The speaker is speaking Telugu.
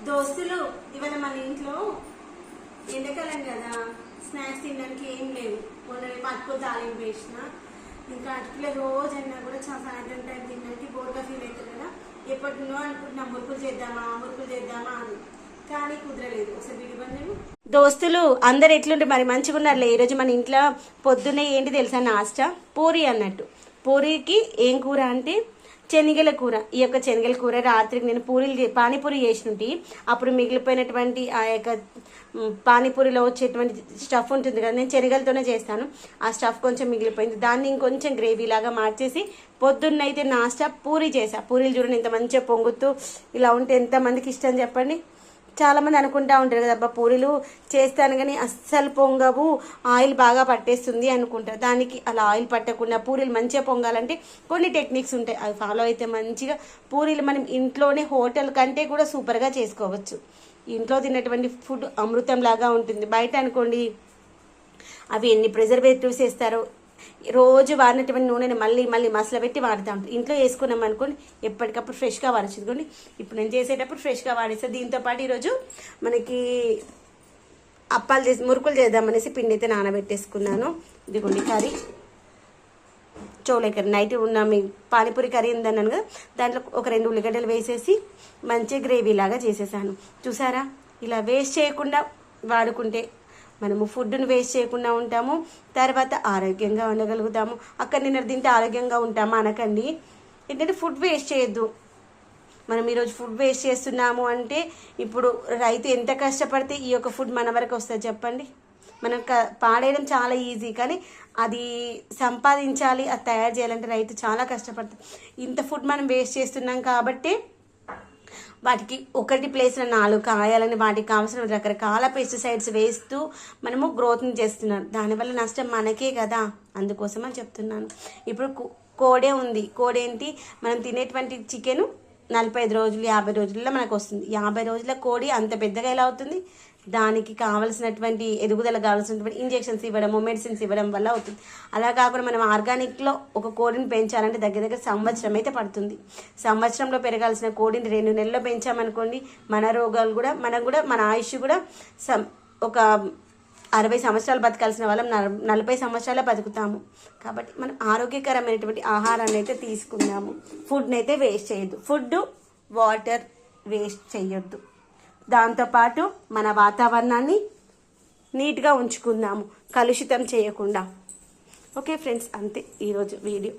దోస్తులు ఇవాళ మన ఇంట్లో ఎండాకాలం కదా, స్నాక్స్ తినడానికి ఏం లేవు. మొన్న పట్టుకో తాలింపు వేసిన, ఇంకా అట్లే రోజైనా కూడా సాయంత్రం టైం తినడానికి బోర్గా ఫీల్ అవుతుంది కదా. ఎప్పటినో అనుకుంటున్నా మురుకులు చేద్దామా అని, కానీ కుదరలేదు. ఒకసారి విడిబందేమో. దోస్తులు అందరు ఎట్లుంటే మరి మంచిగా ఉన్నారులే. ఈరోజు మన ఇంట్లో పొద్దున్నే ఏంటి తెలుసా, నాస్టా పూరి అన్నట్టు. పూరికి ఏం కూర అంటే శనగల కూర. ఈ యొక్క శనగల కూర రాత్రికి నేను పానీపూరి చేసినట్టు, అప్పుడు మిగిలిపోయినటువంటి ఆ యొక్క పానీపూరిలో వచ్చేటువంటి స్టఫ్ ఉంటుంది కదా, నేను శనగలతోనే చేస్తాను. ఆ స్టఫ్ కొంచెం మిగిలిపోయింది, దాన్ని ఇంకొంచెం గ్రేవీ లాగా మార్చేసి పొద్దున్నైతే నాస్టా పూరి చేసా. పూరీలు చూడండి ఎంత మంచిగా పొంగుతూ ఇలా ఉంటే ఎంతమందికి ఇష్టం చెప్పండి. చాలామంది అనుకుంటా ఉంటారు కదా, అబ్బా పూరీలు చేస్తాను కానీ అస్సలు పొంగవు, ఆయిల్ బాగా పట్టేస్తుంది అనుకుంటారు. దానికి అలా ఆయిల్ పట్టకుండా పూరీలు మంచిగా పొంగాలంటే కొన్ని టెక్నిక్స్ ఉంటాయి, అవి ఫాలో అయితే మంచిగా పూరీలు మనం ఇంట్లోనే హోటల్ కంటే కూడా సూపర్గా చేసుకోవచ్చు. ఇంట్లో తిన్నటువంటి ఫుడ్ అమృతం లాగా ఉంటుంది. బయట అనుకోండి అవి ఎన్ని ప్రిజర్వేటివ్స్ వేస్తారో, రోజు వాడినటువంటి నూనెని మళ్ళీ మసలు పెట్టి వాడుతూ ఉంటాం. ఇంట్లో వేసుకున్నాం అనుకోండి ఎప్పటికప్పుడు ఫ్రెష్గా వాడచ్చుకోండి. ఇప్పుడు నేను చేసేటప్పుడు ఫ్రెష్గా వాడేస్తాను. దీంతోపాటు ఈరోజు మనకి మురుకులు చేద్దామనేసి పిండి అయితే నానబెట్టేసుకున్నాను. ఇదిగోండి కర్రీ, చోలే కర్రీ. నైట్ ఉన్న మీ పానీపూరి కర్రీ ఉందన్నాను కదా, దాంట్లో ఒక 2 ఉల్లిగడ్డలు వేసేసి మంచిగా గ్రేవీ లాగా చేసేసాను. చూసారా, ఇలా వేస్ట్ చేయకుండా వాడుకుంటే మనము ఫుడ్ని వేస్ట్ చేయకుండా ఉంటాము, తర్వాత ఆరోగ్యంగా ఉండగలుగుతాము. అక్కడ నిన్న తింటే ఆరోగ్యంగా ఉంటామా అనకండి. ఏంటంటే ఫుడ్ వేస్ట్ చేయొద్దు. మనం ఈరోజు ఫుడ్ వేస్ట్ చేస్తున్నాము అంటే ఇప్పుడు రైతు ఎంత కష్టపడితే ఈ యొక్క ఫుడ్ మన వరకు వస్తుంది చెప్పండి. మనం పాడేయడం చాలా ఈజీ, కానీ అది సంపాదించాలి, అది తయారు చేయాలంటే రైతు చాలా కష్టపడతాడు. ఇంత ఫుడ్ మనం వేస్ట్ చేస్తున్నాం కాబట్టి వాటికి ఒకటి ప్లేస్లో 4 కాయాలని వాటికి కావాల్సిన రకరకాల పెస్టిసైడ్స్ వేస్తూ మనము గ్రోత్ని చేస్తున్నాం. దానివల్ల నష్టం మనకే కదా, అందుకోసం అని చెప్తున్నాను. ఇప్పుడు కోడే ఉంది. కోడేంటి, మనం తినేటువంటి చికెను 45 రోజులు 50 రోజుల్లో మనకు వస్తుంది. 50 రోజుల కోడి అంత పెద్దగా ఎలా అవుతుంది? దానికి కావలసినటువంటి ఎదుగుదల కావాల్సినటువంటి ఇంజెక్షన్స్ ఇవ్వడము, మెడిసిన్స్ ఇవ్వడం వల్ల అవుతుంది. అలా కాకుండా మనం ఆర్గానిక్లో ఒక కోడిని పెంచాలంటే దగ్గర సంవత్సరం అయితే పడుతుంది. సంవత్సరంలో పెరగాల్సిన కోడిని 2 నెలల్లో పెంచామనుకోండి, మన రోగాలు కూడా మన ఆయుష్ కూడా ఒక 60 సంవత్సరాలు బతకాల్సిన వాళ్ళం 40 సంవత్సరాలే బతుకుతాము. కాబట్టి మనం ఆరోగ్యకరమైనటువంటి ఆహారాన్ని అయితే తీసుకుందాము. ఫుడ్ని అయితే వేస్ట్ చేయొద్దు. ఫుడ్, వాటర్ వేస్ట్ చేయొద్దు. దాంతోపాటు మన వాతావరణాన్ని నీట్గా ఉంచుకుందాము, కలుషితం చేయకుండా. ఓకే ఫ్రెండ్స్, అంతే ఈరోజు వీడియో.